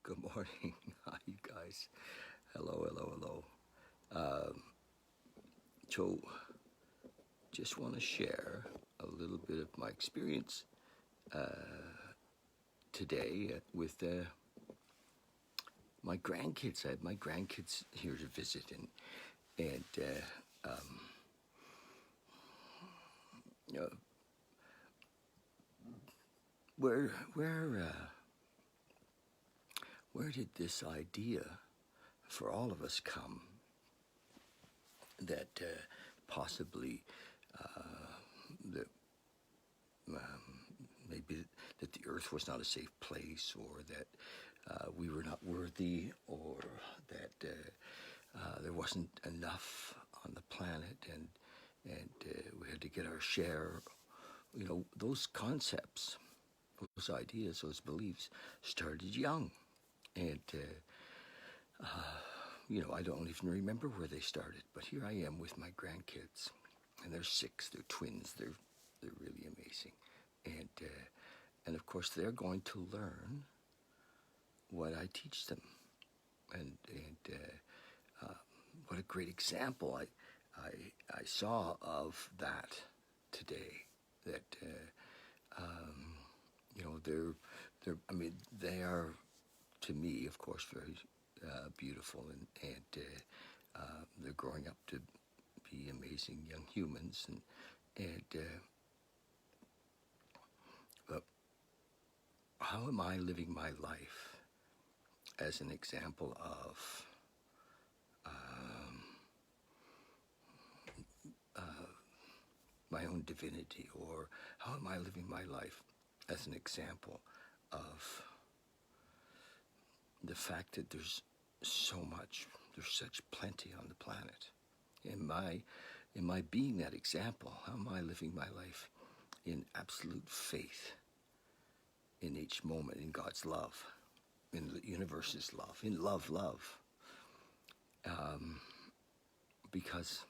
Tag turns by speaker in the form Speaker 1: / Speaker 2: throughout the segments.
Speaker 1: Good morning. Hi, you guys. Hello, hello, hello. Um, so, just want to share a little bit of my experience today with my grandkids. I had my grandkids here to visit, and you know, where where uh, where did this idea for all of us come that possibly that maybe that the earth was not a safe place, or that we were not worthy, or that there wasn't enough on the planet, and we had to get our share. Those concepts, those ideas, those beliefs started young, and I don't even remember where they started. But here I am with my grandkids, and they're six. They're twins. They're really amazing, and of course they're going to learn what I teach them, and what a great example I saw of that today. That they are, to me, of course, very beautiful, and they're growing up to be amazing young humans, and but how am I living my life as an example of my own divinity, or how am I living my life as an example of the fact that there's such plenty on the planet? Am I being that example? How am I living my life in absolute faith in each moment, in God's love, in the universe's love, in love? Because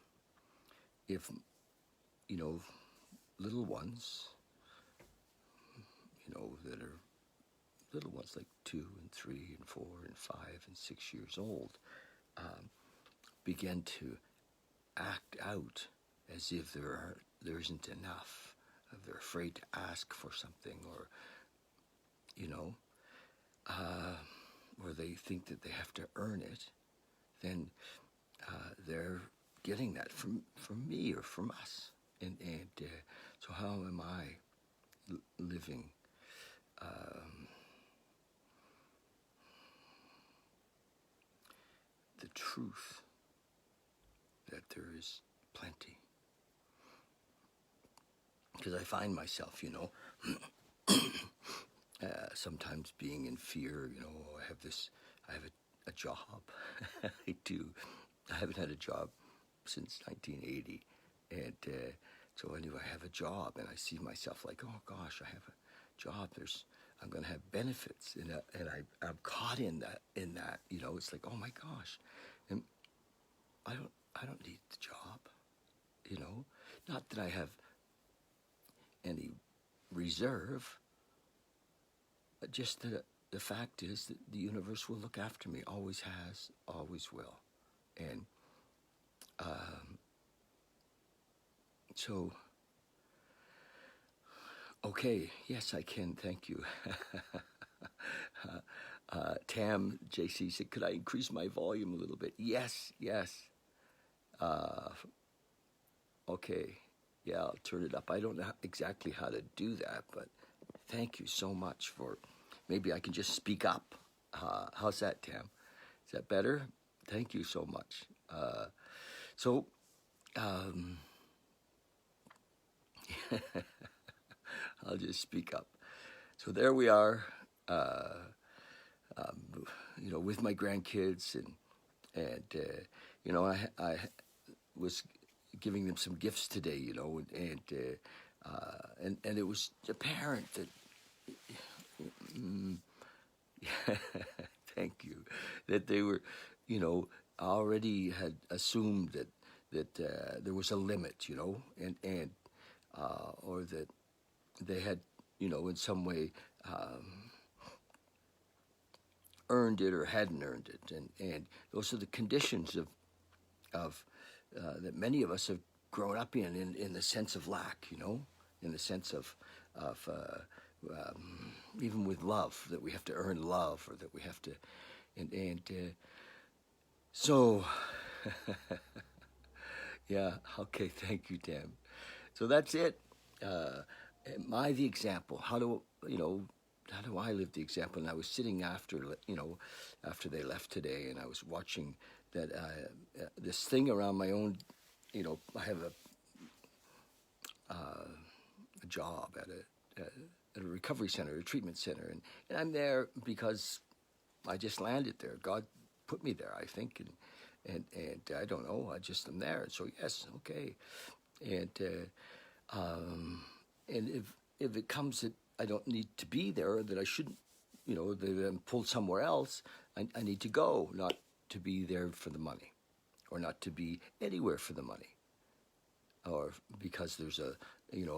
Speaker 1: if, little ones, that are little ones like 2 and 3 and 4 and 5 and 6 years old, begin to act out as if there isn't enough, if they're afraid to ask for something, or or they think that they have to earn it, then they're getting that from me or from us, and so how am I living the truth that there is plenty? Because I find myself, sometimes being in fear. I have a job. I do. I haven't had a job since 1980, and so anyway, I have a job, and I see myself like, oh gosh, I have a job. I'm going to have benefits, and I'm caught in that. It's like, oh my gosh, and I don't need the job. Not that I have any reserve, but just that the fact is that the universe will look after me, always has, always will. And so, okay, yes, I can, thank you. Tam JC said, could I increase my volume a little bit? Yes. Okay, yeah, I'll turn it up. I don't know exactly how to do that, but thank you so much for, maybe I can just speak up. How's that, Tam? Is that better? Thank you so much. So, I'll just speak up. So there we are, with my grandkids, and I was giving them some gifts today, and it was apparent that, thank you, that they were, already had assumed that there was a limit, and or that they had, in some way earned it or hadn't earned it, and those are the conditions of that many of us have grown up in the sense of lack, in the sense of even with love, that we have to earn love, or that we have to, so yeah, okay, thank you, Tim. So that's it. Am I the example? How do I live the example? And I was sitting after they left today, and I was watching that this thing around my own. I have a job at a recovery center, a treatment center, and I'm there because I just landed there. God put me there, I think, and I don't know. I just am there. So yes, okay, and if it comes that I don't need to be there, or that I shouldn't, that I'm pulled somewhere else, I need to go, not to be there for the money, or not to be anywhere for the money, or because there's a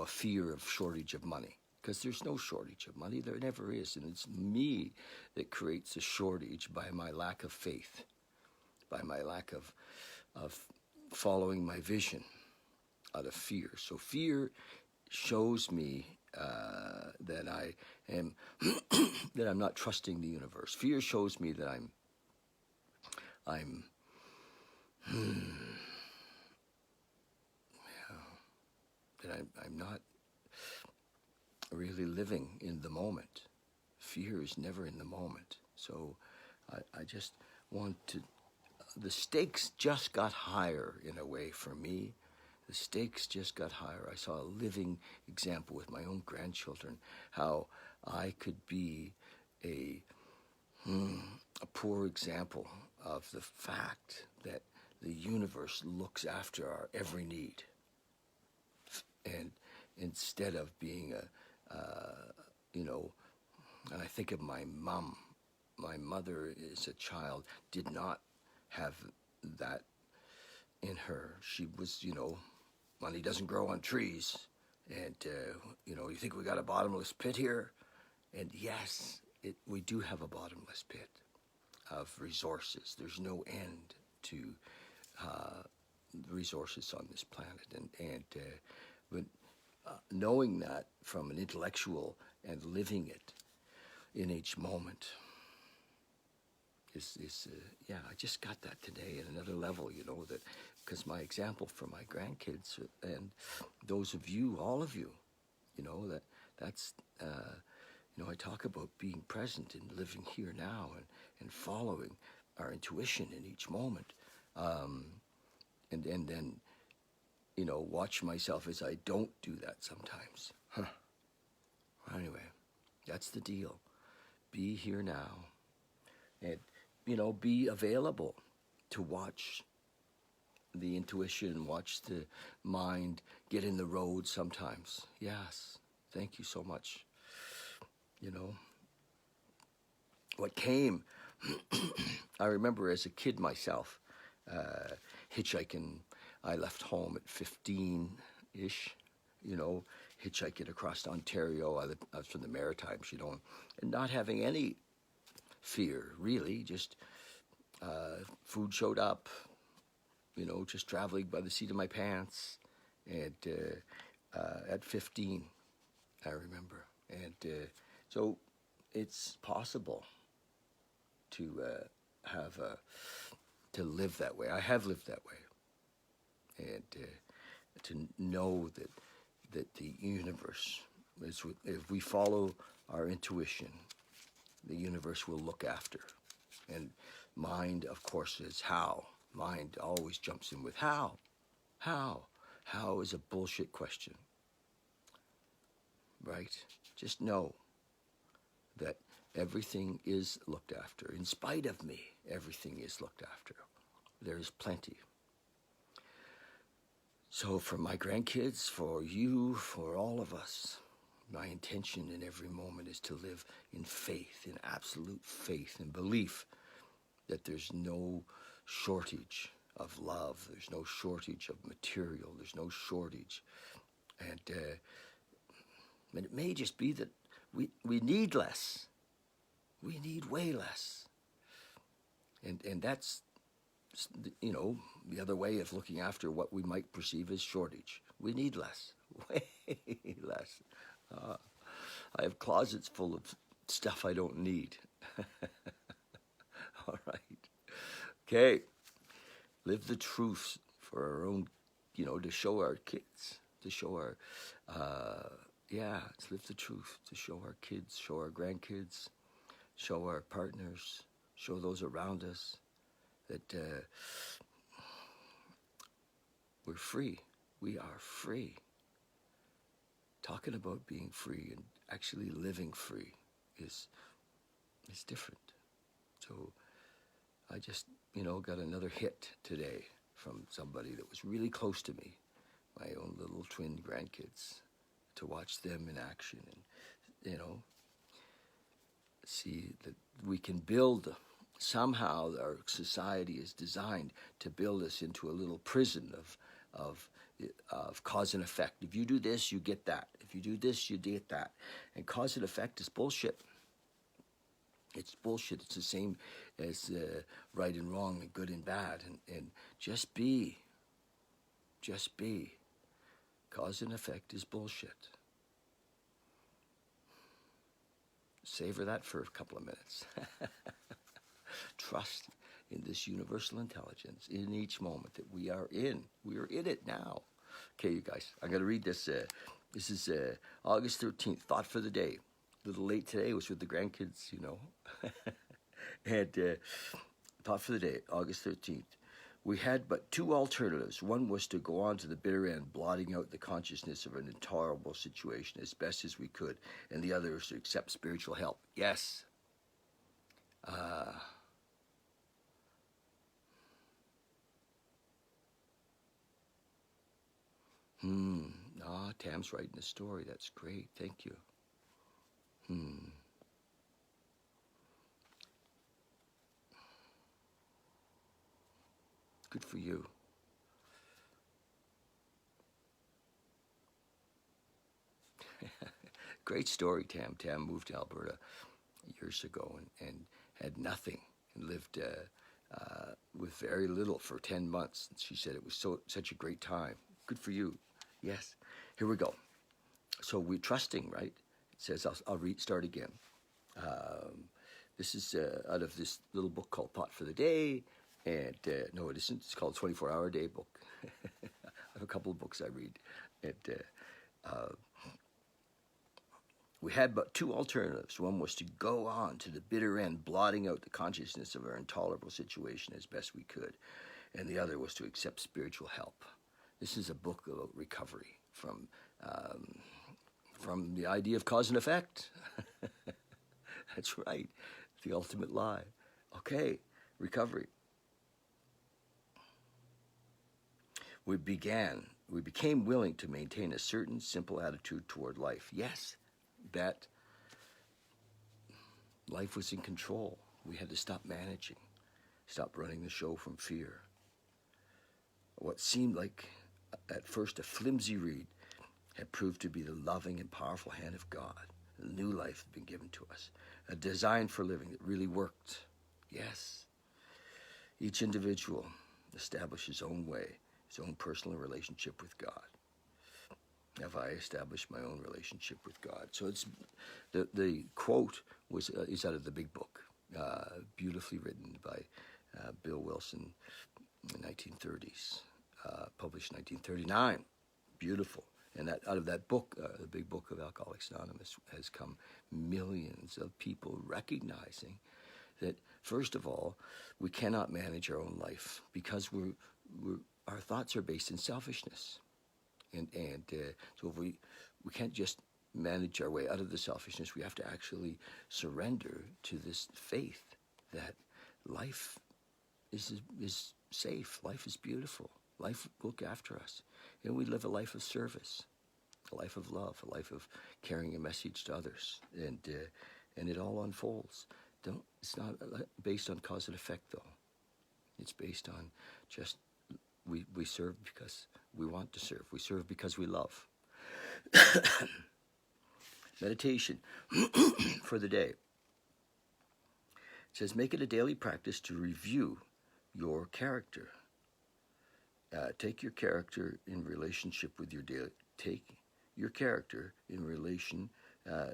Speaker 1: fear of shortage of money. Because there's no shortage of money, there never is, and it's me that creates a shortage by my lack of faith, by my lack of following my vision out of fear. So fear shows me that I am that I'm not trusting the universe. Fear shows me that I'm I'm not really living in the moment. Fear is never in the moment. So I just want to, the stakes just got higher in a way for me. The stakes just got higher. I saw a living example with my own grandchildren, how I could be a poor example of the fact that the universe looks after our every need. And instead of being and I think of my mom. My mother, as a child, did not have that in her. She was, money doesn't grow on trees. And, you think we got a bottomless pit here? And yes, we do have a bottomless pit of resources. There's no end to the resources on this planet. But knowing that from an intellectual and living it in each moment is I just got that today at another level, that because my example for my grandkids and those of you, all of you, that's I talk about being present and living here now and following our intuition in each moment, and then watch myself as I don't do that sometimes. Anyway, that's the deal. Be here now, and be available to watch the intuition, watch the mind get in the road sometimes. Yes, thank you so much. What came, I remember as a kid myself, hitchhiking. I left home at 15-ish, hitchhiking across Ontario. I was from the Maritimes, and not having any fear, really. Just food showed up, just traveling by the seat of my pants. And at 15, I remember. And so it's possible to to live that way. I have lived that way, and to know that the universe is, if we follow our intuition, the universe will look after. And mind, of course, is how. Mind always jumps in with how. How is a bullshit question, right? Just know that everything is looked after. In spite of me, everything is looked after. There is plenty. So for my grandkids, for you, for all of us, my intention in every moment is to live in faith, in absolute faith and belief that there's no shortage of love, there's no shortage of material, there's no shortage. And it may just be that we need less. We need way less. And that's, the other way of looking after what we might perceive as shortage. We need less, way less. I have closets full of stuff I don't need. All right. Okay. Live the truth for our own, to show our kids, to show our, let's live the truth, to show our kids, show our grandkids, show our partners, show those around us that we're free. We are free. Talking about being free and actually living free is different. So I just, got another hit today from somebody that was really close to me, my own little twin grandkids, to watch them in action and, see that we can build. Somehow our society is designed to build us into a little prison of cause and effect. If you do this, you get that. If you do this, you get that. And cause and effect is bullshit. It's bullshit. It's the same as right and wrong and good and bad. And just be. Just be. Cause and effect is bullshit. Savor that for a couple of minutes. Trust in this universal intelligence in each moment that we are in. We are in it now. Okay, you guys, I'm going to read this. This is August 13th, thought for the day. A little late today, was with the grandkids, And thought for the day, August 13th. We had but two alternatives. One was to go on to the bitter end, blotting out the consciousness of an intolerable situation as best as we could. And the other was to accept spiritual help. Yes. Tam's writing a story. That's great. Thank you. Good for you. Great story, Tam. Tam moved to Alberta years ago and had nothing and lived with very little for 10 months. She said it was such a great time. Good for you. Yes. Here we go. So we're trusting, right? It says, I'll start again. This is out of this little book called Thought for the Day. And no, it isn't. It's called 24-Hour Day book. I have a couple of books I read. And we had but two alternatives. One was to go on to the bitter end, blotting out the consciousness of our intolerable situation as best we could. And the other was to accept spiritual help. This is a book about recovery from the idea of cause and effect. That's right. The ultimate lie. Okay, recovery. We became willing to maintain a certain simple attitude toward life. Yes, that life was in control. We had to stop managing, stop running the show from fear. What seemed like at first a flimsy reed had proved to be the loving and powerful hand of God. A new life had been given to us, a design for living that really worked. Yes, each individual established his own way, his own personal relationship with God. Have I established my own relationship with God? So it's the quote is out of the Big Book, beautifully written by Bill Wilson in the 1930s, published in 1939. Beautiful. And that out of that book, the Big Book of Alcoholics Anonymous, has come millions of people recognizing that, first of all, we cannot manage our own life because our thoughts are based in selfishness. And so if we can't just manage our way out of the selfishness, we have to actually surrender to this faith that life is safe, life is beautiful, life will look after us. And we live a life of service, a life of love, a life of carrying a message to others. And it all unfolds. It's not based on cause and effect, though. It's based on just we serve because we want to serve. We serve because we love. Meditation for the day. It says, make it a daily practice to review your character. Take your character in relationship with your daily. Take your character in relation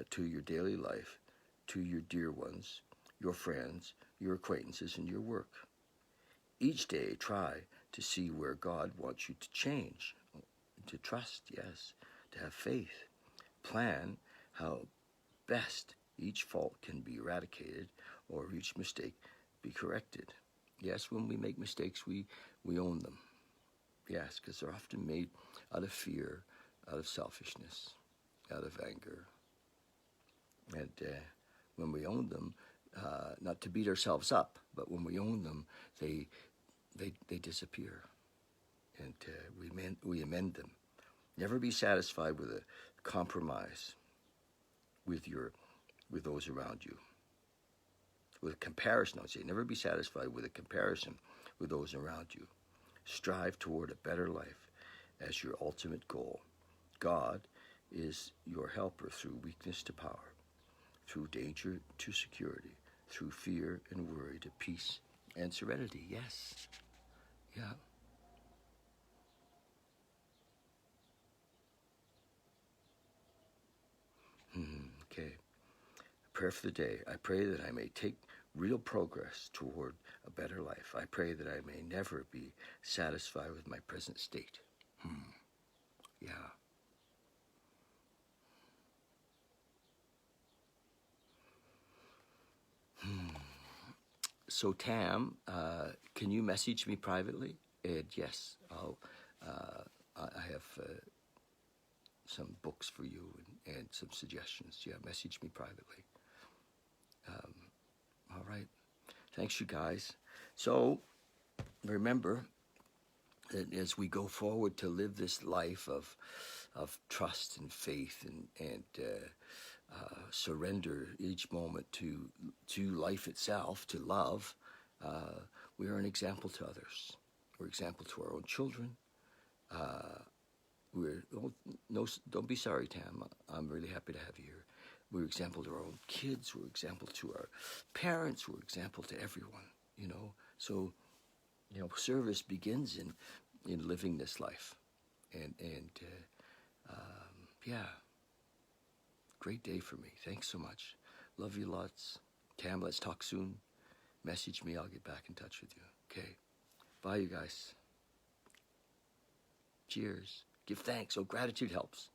Speaker 1: to your daily life, to your dear ones, your friends, your acquaintances, and your work. Each day, try to see where God wants you to change, to trust, yes, to have faith. Plan how best each fault can be eradicated or each mistake be corrected. Yes, when we make mistakes, we own them. Yes, because they're often made out of fear, out of selfishness, out of anger. And when we own them, not to beat ourselves up, but when we own them, they disappear, and we amend them. Never be satisfied with a compromise with those around you. With comparison, I would say, never be satisfied with a comparison with those around you. Strive toward a better life as your ultimate goal. God is your helper through weakness to power, through danger to security, through fear and worry to peace and serenity. Yes. Yeah. Okay. Prayer for the day. I pray that I may take real progress toward a better life. I pray that I may never be satisfied with my present state. Yeah. So Tam, can you message me privately? And yes, I have some books for you and some suggestions. Yeah, message me privately. All right. Thanks, you guys. So remember that as we go forward to live this life of trust and faith and surrender each moment to life itself, to love, we are an example to others. We're an example to our own children. Don't be sorry, Tam. I'm really happy to have you here. We're an example to our own kids. We're an example to our parents. We're an example to everyone. So service begins in living this life, and yeah, great day for me. Thanks so much. Love you lots. Tam, let's talk soon. Message me. I'll get back in touch with you. Okay. Bye, you guys. Cheers. Give thanks. Oh, gratitude helps.